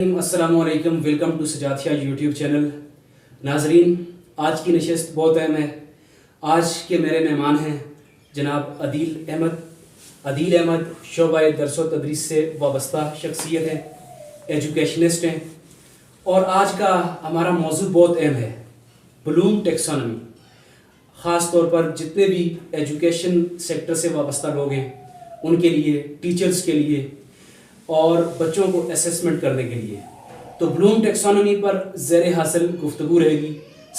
अस्सलामुअलैकुम, welcome to सजातिया YouTube channel. नाजरीन, आज की नशस्त बहुत अहम है। आज के मेरे मेहमान हैं जनाब अदील अहमद शोबा दरसो तदरीस से वाबस्ता शख्सियत हैं, एजुकेशनिस्ट हैं। और आज का हमारा मौजू बहुत अहम है, ब्लूम टेक्सोनॉमी। ख़ास तौर पर जितने भी एजुकेशन सेक्टर से वाबस्ता लोग हैं उनके लिए, टीचर्स के लिए और बच्चों को असेसमेंट करने के लिए। तो ब्लूम टेक्सोनॉमी पर ज़ेर हासिल गुफ्तगू रहेगी।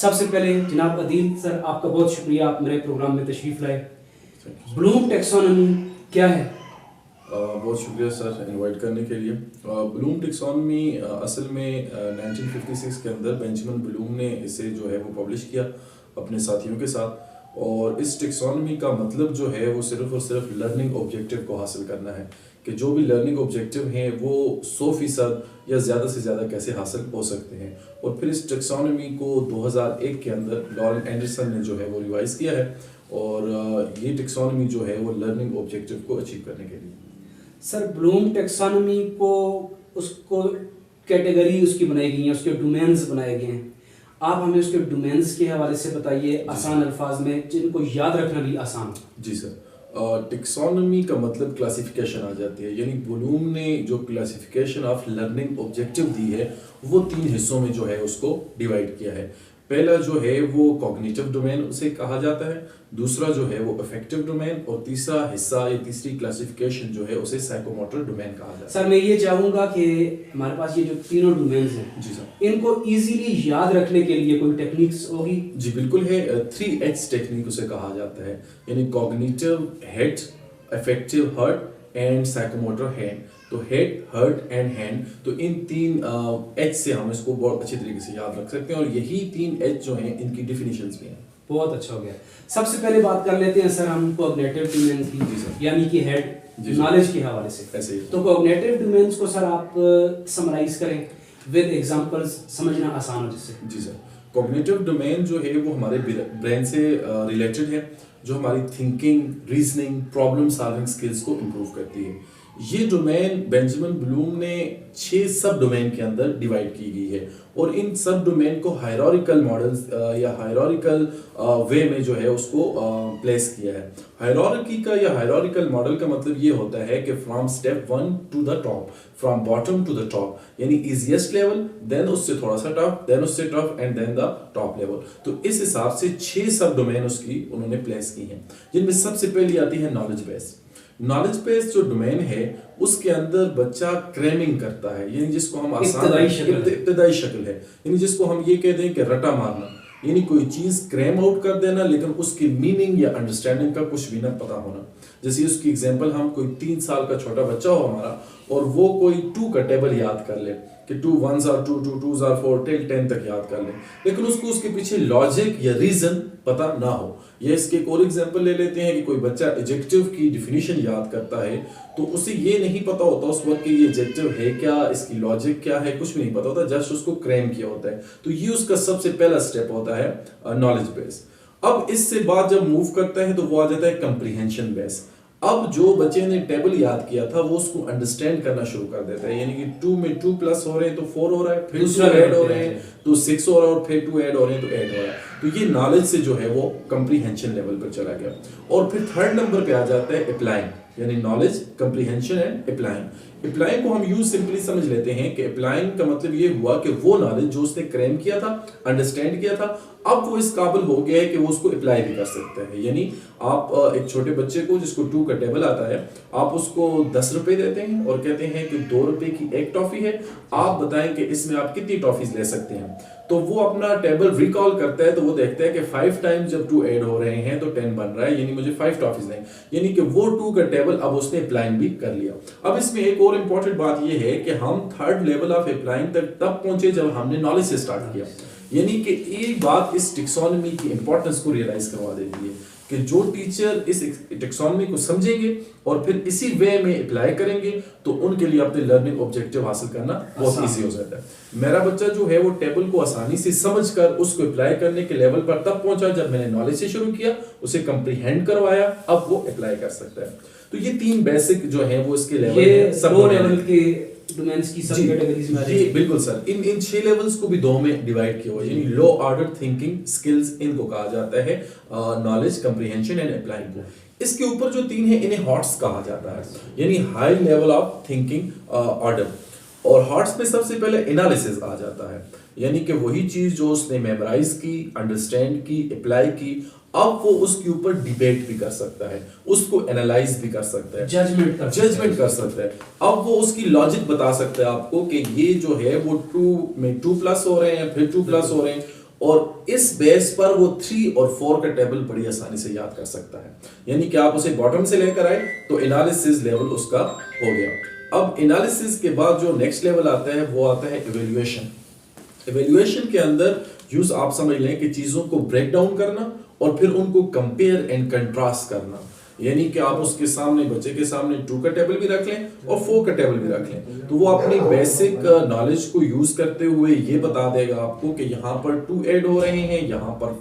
सबसे पहले जनाब अदील सर, आपका बहुत शुक्रिया, आप मेरे प्रोग्राम में तशरीफ़ लाए। ब्लूम टेक्सोनॉमी क्या है? बहुत शुक्रिया सर इनवाइट करने के लिए। ब्लूम टेक्सोनॉमी असल में 1956 के अंदर बेंजामिन ब्लूम ने इसे जो है वो पब्लिश किया अपने साथियों के साथ। और इस टेक्सोनॉमी का मतलब जो है वो सिर्फ और सिर्फ लर्निंग ऑब्जेक्टिव को हासिल करना है कि जो भी लर्निंग ऑब्जेक्टिव हैं वो 100% या ज़्यादा से ज़्यादा कैसे हासिल हो सकते हैं। और फिर इस टेक्सोनॉमी को 2001 के अंदर लॉरेन एंडरसन ने जो है वो रिवाइज़ किया है। और ये टेक्सोनॉमी जो है वो लर्निंग ऑब्जेक्टिव को अचीव करने के लिए। सर, ब्लूम टेक्सोनॉमी को उसको कैटेगरी उसकी बनाई गई हैं, उसके डोमेन्स बनाए गए हैं। आप हमें उसके डोमेन्स के हवाले से बताइए आसान अल्फाज में, जिनको याद रखना भी आसान हो। जी सर, टेक्सोनॉमी का मतलब क्लासिफिकेशन आ जाती है। यानी ब्लूम ने जो क्लासिफिकेशन ऑफ लर्निंग ऑब्जेक्टिव दी है वो 3 हिस्सों में जो है उसको डिवाइड किया है। पहला जो है वो कॉग्निटिव डोमेन उसे कहा जाता है, दूसरा जो है वो अफेक्टिव डोमेन, और तीसरा हिस्सा या तीसरी क्लासिफिकेशन जो है उसे साइकोमोटर डोमेन कहा जाता है। सर, मैं ये चाहूँगा कि हमारे पास ये जो तीनों डोमेन्स हैं, जी सर, इनको इजीली याद रखने के लिए कोई टेक्निक्स होगी? जी बिल्कुल है। 3H टेक्निक उसे कहा जाता है, यानी cognitive head, affective heart and psychomotor hand. तो हेड, हर्ट एंड हैंड, तो इन 3 H से हम इसको बहुत अच्छी तरीके से याद रख सकते हैं। और यही 3H जो हैं इनकी डिफिनीशंस भी हैं। बहुत अच्छा हो गया। सबसे पहले बात कर लेते हैं सर हम कॉग्निटिव डोमेन की, यानी कि हेड नॉलेज के हवाले से। ऐसे ही तो कॉग्निटिव डोमेन्स को सर आप समराइज करें विद एग्जांपल्स, समझना आसान हो जिससे। जी सर, कॉग्निटिव डोमेन जो है वो हमारे ब्रेन से रिलेटेड है, जो हमारी thinking, reasoning, problem solving skills को इम्प्रूव करती है। ये डोमेन बेंजामिन ब्लूम ने 6 सब डोमेन के अंदर डिवाइड की गई है। और इन सब डोमेन को हायरार्किकल मॉडल्स या हायरार्किकल वे में जो है उसको प्लेस किया है। हायरार्की का या हायरार्किकल मॉडल का मतलब ये होता है कि from step 1 to the top, from bottom to the top, यानी इजीएस्ट लेवल, देन उससे थोड़ा सा टफ, देन उससे tough and then the top level. तो इस हिसाब से 6 सब डोमेन उसकी उन्होंने प्लेस की हैं, जिनमें सबसे पहली आती है नॉलेज बेस। नॉलेज बेस जो डोमेन है उसके अंदर बच्चा क्रैमिंग करता है, यानी जिसको हम इब्तदाई शक्ल है, यानी जिसको हम ये कहते हैं कि रटा मारना, यानी कोई चीज क्रैम आउट कर देना लेकिन उसकी मीनिंग या अंडरस्टैंडिंग का कुछ भी ना पता होना। जैसे उसकी एग्जांपल, हम कोई 3 साल का छोटा बच्चा हो हमारा और वो कोई 2 का टेबल याद कर ले कि 2 1s are 2, 2 2s are 4 till 10 तक याद कर ले, लेकिन उसको उसके पीछे लॉजिक या रीजन पता ना हो। या इसके एक और एग्जांपल ले लेते हैं कि कोई बच्चा एडजेक्टिव की डिफिनीशन याद करता है तो उसे ये नहीं पता होता उस वक्त कि ये एडजेक्टिव है क्या, इसकी लॉजिक क्या है, कुछ भी नहीं पता होता, जस्ट उसको क्रेम किया होता है। तो ये उसका सबसे पहला स्टेप होता है नॉलेज बेस। अब इससे बाद जब मूव करता है तो वो आ जाता है कंप्रीहेंशन बेस। अब जो बच्चे ने टेबल याद किया था वो उसको अंडरस्टैंड करना शुरू कर देता है, यानी कि 2 में 2 प्लस हो रहे हैं तो 4 हो रहा है, फिर 2 ऐड हो रहे हैं तो 6 हो रहा है, और फिर 2 ऐड हो रहे हैं तो 8 हो रहा है। तो ये नॉलेज से जो है वो कंप्रीहेंशन लेवल पर चला गया। और फिर 3rd नंबर पे आ जाता है अप्लाइंग, यानी knowledge, comprehension and applying. Applying को हम यूज सिंपली समझ लेते हैं कि अप्लाइंग का मतलब ये हुआ कि वो नॉलेज जो उसने क्रेम किया था, अंडरस्टैंड किया था, अब वो इस काबिल हो गया है कि वो उसको अप्लाई भी कर सकता है। यानी आप एक छोटे बच्चे को जिसको 2 का टेबल आता है, आप उसको 10 रुपए देते हैं और कहते हैं कि 2 रुपए की एक टॉफी है, आप बताएं कि इसमें आप कितनी टॉफीज ले सकते हैं। तो वो अपना टेबल रिकॉल करता है तो वो देखता है कि 5 टाइम्स जब 2 ऐड हो रहे हैं तो 10 बन रहा है, यानी मुझे 5 टॉफीज दें, यानी कि वो 2 का टेबल अब उसने अप्लाइंग भी कर लिया। अब इसमें एक और इंपॉर्टेंट बात ये है कि हम 3rd लेवल ऑफ अप्लाइंग तक तब पहुंचे जब हमने नॉलेज से स्टार्ट किया। यानी कि एक बात इस टेक्सोनॉमी की इंपॉर्टेंस को रियलाइज करवा देती है कि जो टीचर इस टेक्सोनॉमी को समझेंगे और फिर इसी वे में अप्लाई करेंगे तो उनके लिए अपने लर्निंग ऑब्जेक्टिव हासिल करना बहुत इजी हो जाता है। मेरा बच्चा जो है वो टेबल को आसानी से समझकर उसको अप्लाई करने के लेवल पर तब पहुंचा जब मैंने नॉलेज से शुरू किया, उसे कंप्रीहेंड करवाया, अब वो अप्लाई कर सकता है। तो ये 3 बेसिक जो है वो इसके लेवल ये 2 लेवल के डोमेन्स की सब जी, कैटेगरीज में आ ये जाएंगे? बिल्कुल सर, इन 6 लेवल्स को भी 2 में डिवाइड किया हुआ है, यानी लो ऑर्डर थिंकिंग स्किल्स इनको कहा जाता है, नॉलेज कंप्रीहेंशन एंड अप्लाइंग को। इसके ऊपर जो 3 है इन्हें हॉट्स कहा जाता है, यानी high level of thinking order. और हॉट्स में सबसे पहले एनालिसिस आ जाता है, यानी कि वही चीज जो उसने मेमोराइज की, अंडरस्टैंड की, अप्लाई की, अब वो उसके ऊपर डिबेट भी कर सकता है, उसको एनालाइज भी कर सकता है, जजमेंट कर सकता है। अब वो उसकी लॉजिक बता सकता है आपको कि ये जो है वो 2 में 2+ हो रहे हैं, फिर 2+ हो रहे हैं, और इस बेस पर वो 3 और 4 का टेबल बड़ी आसानी से याद कर सकता है। यानी कि आप उसे बॉटम से लेकर आए तो एनालिसिस लेवल उसका हो गया। अब एनालिसिस के बाद जो नेक्स्ट लेवल आता है वो आता है इवेल्युएशन। इवेल्युएशन के अंदर यूज आप समझ लें कि चीजों को ब्रेक डाउन करना और फिर उनको कंपेयर एंड कंट्रास्ट करना, यानी कि आप उसके सामने, बच्चे के सामने 2 का टेबल भी रख लें और 4 का टेबल भी रख लें, तो वो अपनी बेसिक नॉलेज को यूज करते हुए ये बता देगा आपको कि यहाँ पर 2 ऐड हो रहे हैं, यहाँ पर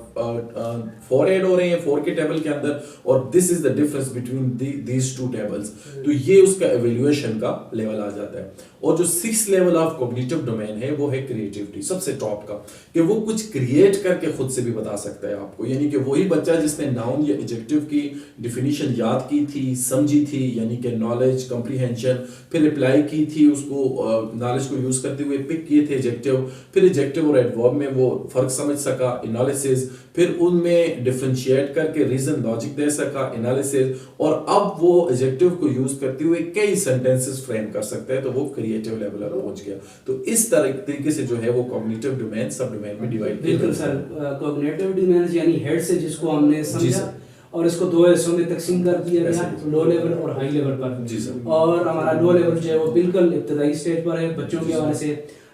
4 ऐड हो रहे हैं 4 के टेबल के अंदर, और this is the difference between these 2 tables. तो ये उसका एवेल्युएशन का लेवल आ जाता है। और जो 6th level of cognitive domain है वो है क्रिएटिविटी, सबसे टॉप का, कि वो कुछ क्रिएट करके खुद से भी बता सकता है आपको, यानी कि वही बच्चा जिसने नाउन या एडजेक्टिव की डिफिनीशन याद की थी, समझी थी, यानी कि नॉलेज कंप्रीहेंशन, फिर अप्लाई की थी, उसको नॉलेज को यूज करते हुए पिक किए थे एडजेक्टिव, फिर एडजेक्टिव और एडवर्ब में वो फर्क समझ सका, एनालिसिस, फिर उनमें डिफरेंशिएट करके रीजन लॉजिक दे सका, एनालिसिस, और अब वो एडजेक्टिव को यूज करते हुए कई सेंटेंसेस फ्रेम कर सकता है, तो वो क्रिएटिव लेवल पर पहुंच गया। तो इस तरीके से जो है वो कॉग्निटिव डोमेन सब डोमेन में डिवाइड किया। बिल्कुल सर, कॉग्निटिव डोमेन्स यानी हेड से जिसको हमने समझा और इसको 2 हिस्सों में तकसीम कर दिया गया, लो लेवल और हाई लेवल पर। जी सर। और हमारा लो लेवल जो है वो बिल्कुल इब्तदाई स्टेज पर है, बच्चों के हवाले से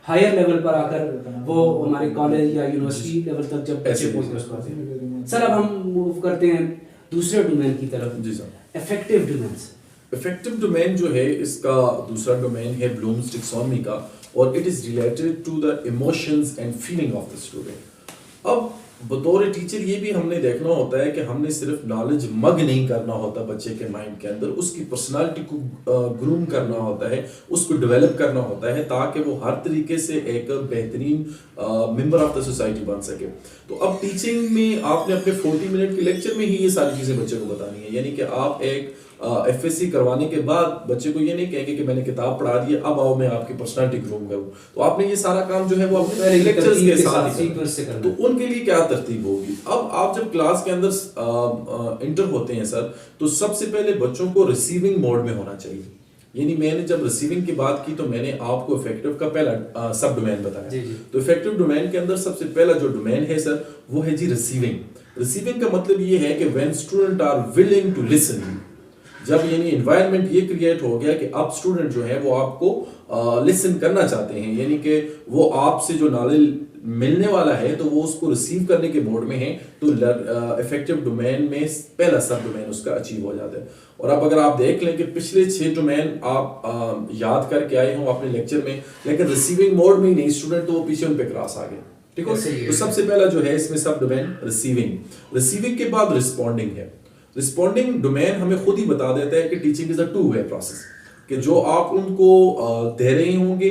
हायर लेवल पर आकर वो हमारे कॉलेज या यूनिवर्सिटी लेवल तक जब बच्चे पहुंचते हैं। सर अब हम मूव करते हैं दूसरे डोमेन की तरफ। जी sir. Effective domains. Effective domain जो है इसका दूसरा डोमेन है ब्लूम्स टैक्सोनॉमी का, और it is related to the emotions and feeling of the student. अब बतौर टीचर ये भी हमने देखना होता है कि हमने सिर्फ नॉलेज मग नहीं करना होता बच्चे के माइंड के अंदर, उसकी पर्सनालिटी को ग्रूम करना होता है, उसको डेवलप करना होता है, ताकि वो हर तरीके से एक बेहतरीन मेंबर ऑफ द सोसाइटी बन सके। तो अब टीचिंग में आपने अपने 40 मिनट के लेक्चर में ही ये सारी चीज़ें बच्चे को बतानी है, यानी कि आप एक FSC करवाने के बाद बच्चे को ये नहीं कहेंगे कि मैंने किताब पढ़ा दी है, अब आओ मैं आपकी पर्सनालिटी ग्रूम करूं। तो आपने ये सारा काम जो है वो अपने लेक्चर्स के साथ ही करना। तो उनके लिए क्या तरतीब होगी? अब आप जब क्लास के अंदर इंटर होते हैं सर, तो सबसे पहले बच्चों को रिसीविंग मोड में होना चाहिए। यानी मैंने जब रिसीविंग की बात की तो मैंने आपको इफेक्टिव का पहला सब डोमेन बताया। तो इफेक्टिव डोमेन के अंदर सबसे पहला जो डोमेन है सर वो है जी रिसीविंग। रिसीविंग का मतलब ये है कि when student are willing to listen, जब यानी एनवायरनमेंट ये क्रिएट हो गया कि अब स्टूडेंट जो है वो आपको लिसन करना चाहते हैं, यानी कि वो आपसे जो नॉलेज मिलने वाला है तो वो उसको रिसीव करने के मोड में है, तो इफेक्टिव डोमेन में पहला सब डोमेन उसका अचीव हो जाता है। और अब अगर आप देख लें कि पिछले 6 डोमेन आप याद करके आए हों अपने लेक्चर में, लेकिन रिसीविंग मोड में ही नहीं स्टूडेंट, तो वो पीछे उन पे क्रॉस आ गए। ठीक है, तो सबसे पहला जो है इसमें सब डोमेन रिसीविंग के बाद रिस्पॉन्डिंग है। रिस्पॉन्डिंग डोमेन हमें खुद ही बता देता है कि teaching is a two way process, कि जो आप उनको दे रहे होंगे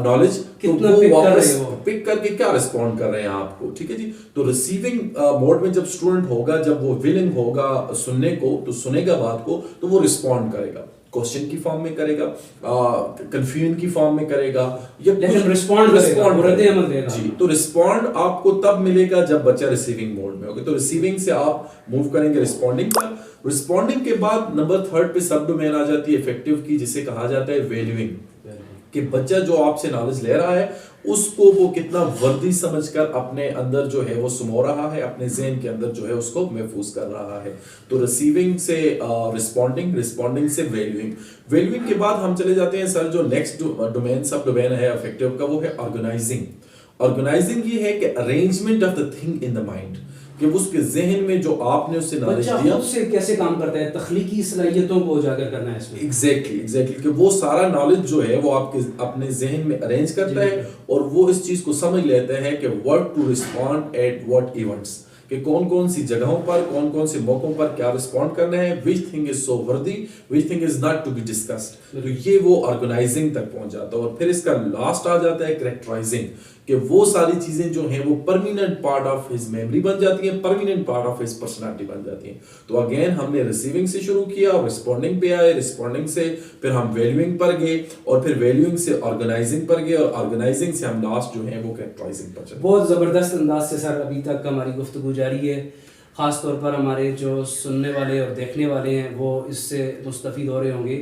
नॉलेज, तो वो वापस पिक करके क्या रिस्पॉन्ड कर रहे हैं आपको। ठीक है जी। तो रिसीविंग मोड में जब स्टूडेंट होगा, जब वो विलिंग होगा सुनने को, तो सुनेगा बात को, तो वो रिस्पॉन्ड करेगा, क्वेश्चन की फॉर्म में करेगा, कंफ्यूजन की फॉर्म में करेगा, या रिस्पॉन्ड देगा जी। तो रिस्पॉन्ड आपको तब मिलेगा जब बच्चा रिसीविंग मोड में होगा। तो रिसीविंग से आप मूव करेंगे रिस्पॉन्डिंग पर। रिस्पॉन्डिंग के बाद नंबर 3 पे सब डोमेन आ जाती है इफेक्टिव की, जिसे कहा जाता है वैल्यूइंग, कि बच्चा जो आपसे नॉलेज ले रहा है उसको वो कितना वर्दी समझकर अपने अंदर जो है वो सुमो रहा है, अपने ज़हन के अंदर जो है उसको महफूज कर रहा है। तो रिसीविंग से रिस्पॉन्डिंग से वैल्यूइंग के बाद हम चले जाते हैं सर जो नेक्स्ट डोमेन सब डोमेन है इफेक्टिव का, वो है ऑर्गेनाइजिंग ये है कि arrangement of the thing in the mind, कि उसके जहन में जो आपने उससे नॉलेज दिया उससे कैसे काम करता है, तख्लीकी सलाहियतों को उजागर करना है इसमें। एग्जैक्टली कि वो सारा नॉलेज जो है वो आपके अपने जहन में अरेंज करता है और वो इस चीज को समझ लेता है कि what to respond at what events, कि कौन कौन सी जगहों पर, कौन कौन से मौकों पर क्या रिस्पॉन्ड करना है, विच thing is so worthy, which thing is not to be discussed. तो ये वो ऑर्गेनाइजिंग तक पहुंच जाता है। और फिर इसका लास्ट आ जाता है कैरेक्टराइजिंग, कि वो सारी चीजें जो हैं वो permanent part of his memory बन जाती हैं, permanent part of his personality बन जाती हैं। तो अगेन हमने रिसीविंग से शुरू किया और रिस्पॉन्डिंग पे आए, रिस्पॉन्डिंग से फिर हम वैल्यूइंग पर गए और फिर वैल्यूइंग से ऑर्गेनाइजिंग पर गए और ऑर्गेनाइजिंग से हम लास्ट जो है वो कैरेक्टराइजिंग पर चले। बहुत ज़बरदस्त अंदाज से सर अभी तक हमारी गुफ्तगू जारी है। ख़ास तौर पर हमारे जो सुनने वाले और देखने वाले हैं वो इससे मुस्तफ़ीद हो रहे होंगे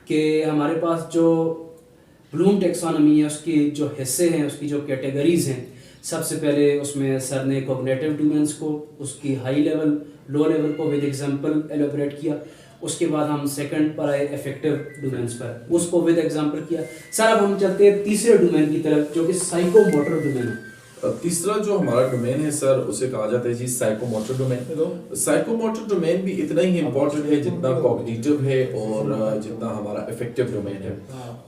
कि हमारे पास जो ब्लूम टेक्सोनॉमी है उसकी जो हिस्से हैं, उसकी जो कैटेगरीज हैं, सबसे पहले उसमें सर ने कॉग्निटिव डोमेन्स को, उसकी हाई लेवल लो लेवल को विद एग्जांपल एलोबरेट किया। उसके बाद हम सेकंड पर आए इफेक्टिव डोमेन्स पर, उसको विद एग्जांपल किया। सर अब हम चलते हैं तीसरे डोमेन की तरफ जो कि साइकोमोटर डोमेन है। तीसरा जो हमारा डोमेन है सर उसे कहा जाता है जी साइकोमोटर डोमेन। साइकोमोटर डोमेन भी इतना ही इम्पोर्टेंट है जितना कॉग्निटिव है और जितना हमारा इफेक्टिव डोमेन है।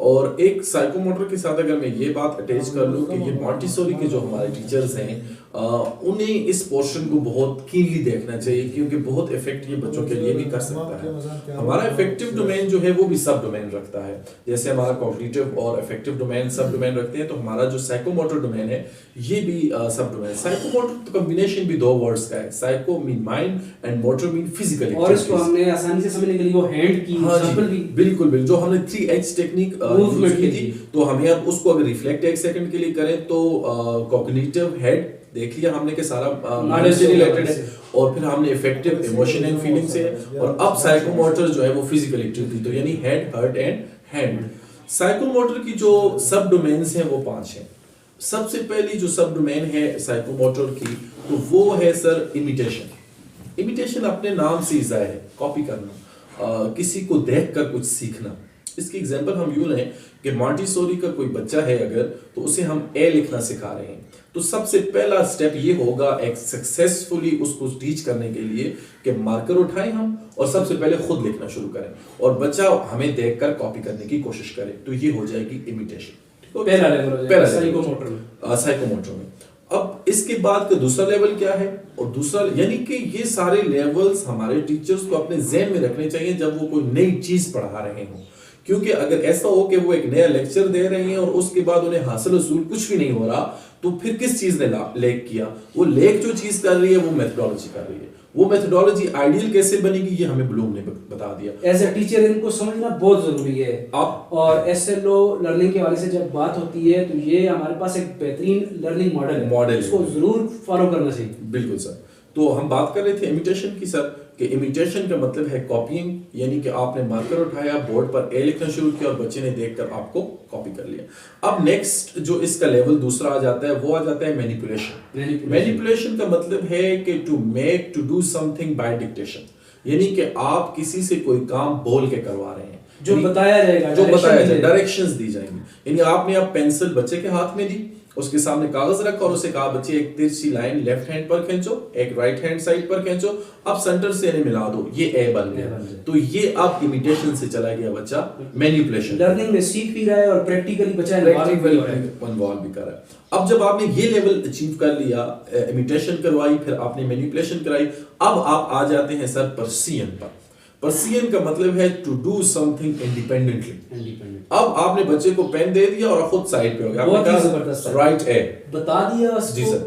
और एक साइकोमोटर के साथ अगर मैं ये बात अटैच कर लूँ कि ये मॉन्टेसोरी के जो हमारे टीचर्स हैं उन्हें इस पोर्शन को बहुत कीनली देखना चाहिए, क्योंकि बहुत इफेक्ट ये बच्चों के लिए भी कर सकता है। हमारा इफेक्टिव डोमेन जो है वो भी सब डोमेन रखता है, जैसे हमारा कॉग्निटिव और इफेक्टिव डोमेन सब डोमेन रखते हैं, तो हमारा जो साइकोमोटर डोमेन है ये भी सब डोमेन। साइकोमोटर तो कॉम्बिनेशन भी दो वर्ड्स का है, psycho mean mind and motor mean physical. और इसको हमने आसानी से समझने के लिए वो हैंड की एग्जांपल भी बिल्कुल बिल्कुल जो हमने 3H टेक्निक यूज की थी, तो हमें अब उसको अगर रिफ्लेक्ट एक सेकंड के लिए करें तो कॉग्निटिव हेड देख लिया हमने कि सारा नॉलेज से रिलेटेड है, और फिर हमने इफेक्टिव इमोशन एंड फीलिंग से, और अब साइकोमोटर जो है वो फिजिकल एक्टिविटी, तो यानी head, heart and hand. Psychomotor की जो सब डोमेन्स हैं वो 5 हैं। सबसे पहली जो सब डोमेन है साइकोमोटर की तो वो है सर इमिटेशन। इमिटेशन अपने नाम से ही जाहिर है, कॉपी करना, किसी को देखकर कुछ सीखना। इसकी एग्जांपल हम यूं लें कि मॉन्टेसोरी का कोई बच्चा है अगर, तो उसे हम ए लिखना सिखा रहे हैं, तो सबसे पहला स्टेप ये होगा एक सक्सेसफुली उसको टीच करने के लिए कि मार्कर उठाएं हम और सबसे पहले खुद लिखना शुरू करें और बच्चा हमें देखकर कॉपी करने की कोशिश करे, तो ये हो जाएगी इमिटेशन। पहला लेवल हो जाएगा साइकोमोटर में। साइकोमोटर में अब इसके बाद का दूसरा लेवल क्या है, और दूसरा यानी कि ये सारे लेवल्स हमारे टीचर्स को अपने ज़हन में रखने चाहिए जब वो कोई नई चीज पढ़ा रहे हों, क्योंकि अगर ऐसा हो कि वो एक नया लेक्चर दे रहे हैं और उसके बाद उन्हें हासिल उसूल कुछ भी नहीं हो रहा, तो फिर किस चीज ने लेक किया? वो लेक जो चीज कर रही है वो मेथोडोलॉजी कर रही है। वो मेथोडोलॉजी आइडियल कैसे बनेगी ये हमें ब्लूम ने बता दिया। एज ए टीचर इनको समझना बहुत जरूरी है। आप और SLO लर्निंग के वाले से जब बात होती है तो ये हमारे पास एक बेहतरीन लर्निंग मॉडल है, इसको जरूर फॉलो करना चाहिए। बिल्कुल सर। तो हम बात कर रहे थे इमिटेशन की सर, कि इमिटेशन का मतलब है कॉपीइंग, यानी कि आपने मार्कर उठाया, बोर्ड पर ए लिखना शुरू किया और बच्चे ने देखकर आपको कॉपी कर लिया। अब नेक्स्ट जो इसका लेवल दूसरा आ जाता है वो आ जाता है मैनिपुलेशन। मैनिपुलेशन का मतलब है कि to make, to do something by dictation, यानी कि आप किसी से कोई काम बोल के करवा रहे हैं, जो बताया जाएगा, डायरेक्शंस दी जाएंगी। यानी आपने अब पेंसिल बच्चे के हाथ में दी, उसके सामने कागज रखा और उसे कहा बच्चे एक तिरछी लाइन लेफ्ट हैंड पर खींचो, एक राइट हैंड साइड पर खींचो, अब सेंटर से इन्हें मिला दो, ये ए बन गया। तो ये अब इमिटेशन से चला गया बच्चा मैनिपुलेशन। लर्निंग में सीख भी रहा है और प्रैक्टिकली बच्चा इन्वॉल्व भी कर रहा है। अब जब आपने ये लेवल अचीव कर लिया, इमिटेशन करवाई, फिर आपने मैनिपुलेशन कराई, अब आप आ जाते हैं सर पर्सियन पर। पर्सियन का मतलब है टू डू समथिंग इंडिपेंडेंटली। अब आपने बच्चे को पेन दे दिया और खुद साइड पे हो गया, आपने राइट ए बता दिया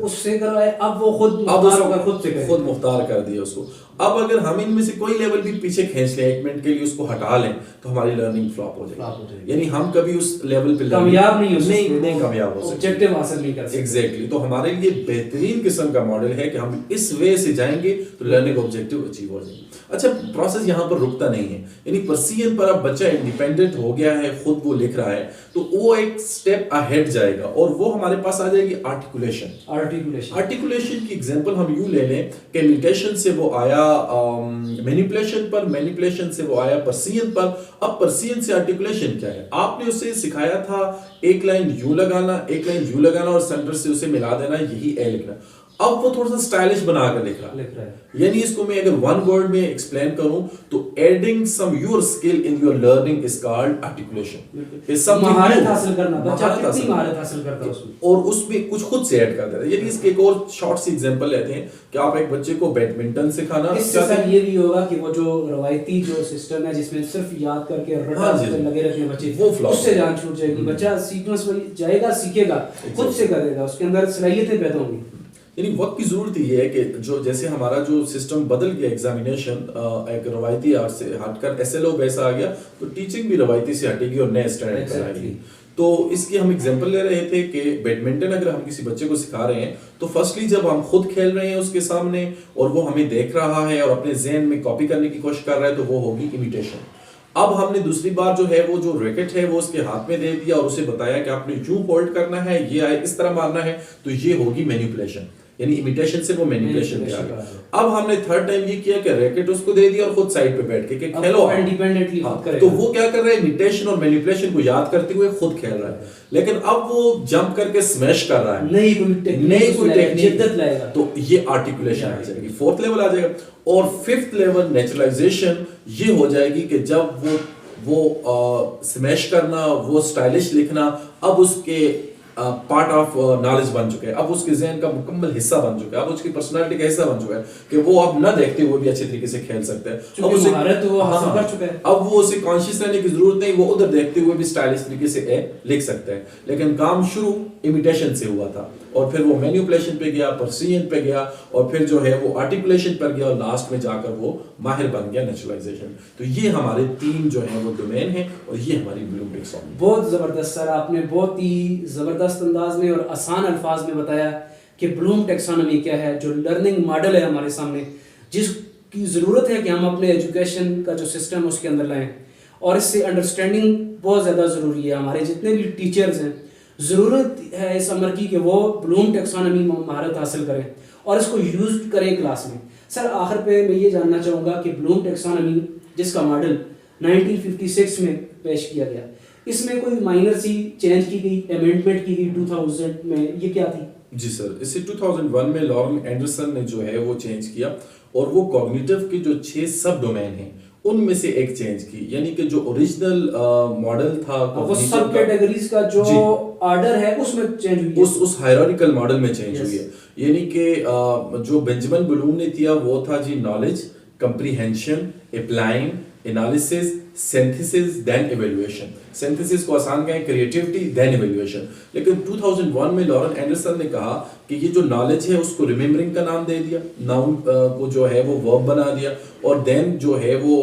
उससे करवाए, अब वो खुद मुख्तार कर दिया उसको। अब अगर हम इनमें से कोई लेवल भी पीछे खींच लें, एक मिनट के लिए उसको हटा लें, तो हमारी लर्निंग फ्लॉप हो जाएगी। यानी हम कभी उस लेवल पे कामयाब नहीं कामयाब हो सकते, ऑब्जेक्टिव हासिल नहीं कर सकते। एग्जैक्टली। तो हमारे लिए बेहतरीन किस्म का मॉडल है कि हम इस वे से जाएंगे तो लर्निंग ऑब्जेक्टिव अचीव हो जाएंगे। अच्छा, प्रोसेस यहाँ पर रुकता नहीं है, यानी पर्सियन पर अब बच्चा इंडिपेंडेंट हो गया है, खुद वो लिख रहा है, तो वो एक स्टेप अहेड जाएगा और वो हमारे पास आ जाएगी आर्टिकुलेशन। आर्टिकुलेशन की एग्जांपल हम यूं ले लें कि इमिटेशन से वो आया मैनिपुलेशन पर, मैनिपुलेशन से वो आया पर्सियन पर। अब पर्सियन से आर्टिकुलेशन क्या है? आपने उसे सिखाया था एक लाइन यूं लगाना, एक लाइन यूं लगाना और सेंटर से उसे मिला देना, यही ए लिखना। अब वो थोड़ा सा स्टाइलिश बनाकर लिख रहा है। यानी इसको मैं अगर वन वर्ड में एक्सप्लेन करूं तो adding some your skill in your learning is called articulation. महारत हासिल करना, बच्चा कितनी महारत हासिल करता है उसमें, और उसमें कुछ खुद से ऐड कर देता है। यानी इसके एक और शॉर्ट सी एग्जांपल लेते हैं कि आप एक बच्चे को बैडमिंटन सिखाना, इससे सर ये भी होगा कि वो जो रवायती जो सिस्टम है जिसमें सिर्फ याद करके रटा लगे रहते हैं बच्चे, वो फ्लॉ, उससे जान छूट जाएगी। बच्चा सीक्वेंस में जाएगा, सीखेगा, खुद से करेगा, उसके अंदर सलाहियतें पैदा होंगी। यानी वक्त की जरूरत ये है कि जो जैसे हमारा जो सिस्टम बदल गया, एग्जामिनेशन एक रवायती आर्ट से हटकर एसएलओ वैसा आ गया, तो टीचिंग भी रवायती से हटेगी और नए स्टैंडर्ड पर आएगी। तो इसकी हम एग्जांपल ले रहे थे कि बैडमिंटन अगर हम किसी बच्चे को सिखा रहे हैं तो फर्स्टली जब हम खुद खेल रहे हैं उसके सामने और वो हमें देख रहा है और अपने ज़हन में कॉपी करने की कोशिश कर रहा है तो वो होगी इमिटेशन। अब हमने दूसरी बार जो है वो जो रैकेट है वो उसके हाथ में दे दिया और उसे बताया कि आपने यूं होल्ड करना है, ये आए इस तरह मारना है, तो ये होगी मैनिपुलेशन। यानी इमिटेशन से वो मैनिपुलेशन पे आ गया। अब हमने थर्ड टाइम ये किया कि रैकेट उसको दे दिया और खुद साइड पे बैठ के कि खेलो इंडिपेंडेंटली। तो वो क्या कर रहा है, इमिटेशन और मैनिपुलेशन को याद करते हुए खुद खेल रहा है, लेकिन अब वो जंप करके स्मैश कर रहा है, नई कोई टेक्निक लाएगा, तो ये आर्टिकुलेशन आ जाएगी, फोर्थ लेवल आ जाएगा। और फिफ्थ लेवल नेचुरलाइजेशन ये हो जाएगी कि जब वो स्मैश करना, वो स्टाइलिश लिखना अब उसके पार्ट ऑफ नॉलेज बन चुके हैं, अब उसके ज़हन का मुकम्मल हिस्सा बन चुका है, अब उसकी पर्सनालिटी का हिस्सा बन चुका है कि वो अब ना देखते हुए भी अच्छे तरीके से खेल सकते हैं। अब उसे हासिल कर चुका है, अब वो उसे कॉन्शियस रहने की जरूरत नहीं, वो उधर देखते हुए भी स्टाइलिश तरीके से लिख सकते हैं। लेकिन काम शुरू इमिटेशन से हुआ था और फिर वो मैनिपुलेशन पे गया, परसियन पे गया और फिर जो है वो आर्टिकुलेशन पर गया और लास्ट में जाकर वो माहिर बन गया नेचुरलाइजेशन। तो ये हमारे तीन जो है वो डोमेन है और ये हमारी ब्लूम टेक्सोनॉमी। बहुत जबरदस्त सर, आपने बहुत ही जबरदस्त अंदाज में और आसान अल्फाज में बताया कि ब्लूम टेक्सोनॉमी क्या है, जो लर्निंग मॉडल है हमारे सामने, जिसकी ज़रूरत है कि हम अपने एजुकेशन का जो सिस्टम है उसके अंदर लाएं। और इससे अंडरस्टैंडिंग बहुत ज़्यादा ज़रूरी है। हमारे जितने भी टीचर्स हैं, ज़रूरत है इस अमर की कि वो ब्लूम टेक्सोनॉमी महारत हासिल करें और इसको यूज़ करें क्लास में। सर आखिर पे मैं ये जानना चाहूँगा कि ब्लूम टेक्सोनॉमी जिसका मॉडल 1956 में पेश किया गया, इसमें कोई माइनर सी चेंज की गई, अमेंडमेंट की गई 2000 में, ये क्या थी? जी सर, इसे 2001 में लॉरेन एंडरसन ने जो है वो चेंज किया और वो कॉग्निटिव के जो 6 सब डोमेन हैं उनमें से एक चेंज की। यानी कि जो ओरिजिनल मॉडल था वो सब कैटेगरीज का जो ऑर्डर है उसमें चेंज हुई है, उस हायरार्किकल मॉडल में चेंज हुई है। यानी कि जो बेंजामिन ब्लूम ने किया वो था जी knowledge, comprehension, applying, analysis, synthesis, then evaluation. Synthesis को आसान कहें क्रिएटिविटी, देन इवैल्यूएशन। लेकिन 2001 में लॉरेन एंडरसन ने कहा कि ये जो नॉलेज है उसको रिमेम्बरिंग का नाम दे दिया, नाउन को जो है वो वर्ब बना दिया, और देन जो है वो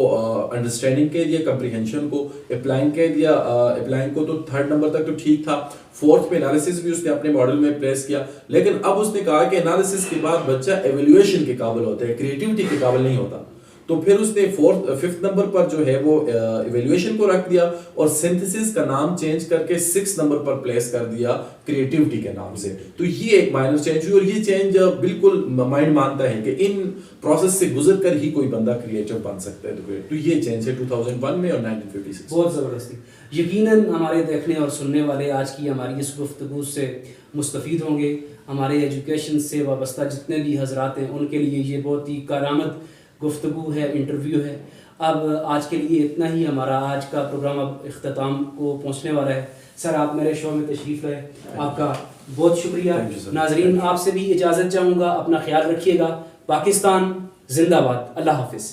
अंडरस्टैंडिंग कह दिया, कंप्रीहेंशन को, अप्लाइंग कह दिया। अप्लाइंग को तो थर्ड नंबर तक तो ठीक था। फोर्थ पे एनालिसिस भी उसने अपने मॉडल में प्लेस किया, लेकिन अब उसने कहा कि एनालिसिस के बाद बच्चा इवैल्यूएशन के काबिल होता है, क्रिएटिविटी के काबिल नहीं होता। तो फिर उसने फिफ्थ नंबर पर जो है वो इवैल्यूएशन को रख दिया और सिंथेसिस का नाम चेंज करके 6 नंबर पर प्लेस कर दिया क्रिएटिविटी के नाम से। तो ये एक माइनर चेंज हुई और ये चेंज बिल्कुल माइंड मानता है कि इन प्रोसेस से गुजर कर ही कोई बंदा क्रिएटिव बन सकता है। तो ये चेंज है 2001 में और 1956। बहुत ज़बरदस्ती। यकीनन हमारे देखने और सुनने वाले आज की हमारी इस गुफ्तगू से मुस्तफ़ीद होंगे। हमारे एजुकेशन से वाबस्ता जितने भी हजरात हैं उनके लिए ये बहुत ही कारामद गुफ्तगू है, इंटरव्यू है। अब आज के लिए इतना ही। हमारा आज का प्रोग्राम अब इख्तिताम को पहुंचने वाला है। सर आप मेरे शो में तशरीफ़ लाए, आपका बहुत शुक्रिया। नाजरीन आपसे भी इजाज़त चाहूँगा, अपना ख्याल रखिएगा। पाकिस्तान जिंदाबाद। अल्लाह हाफिज़।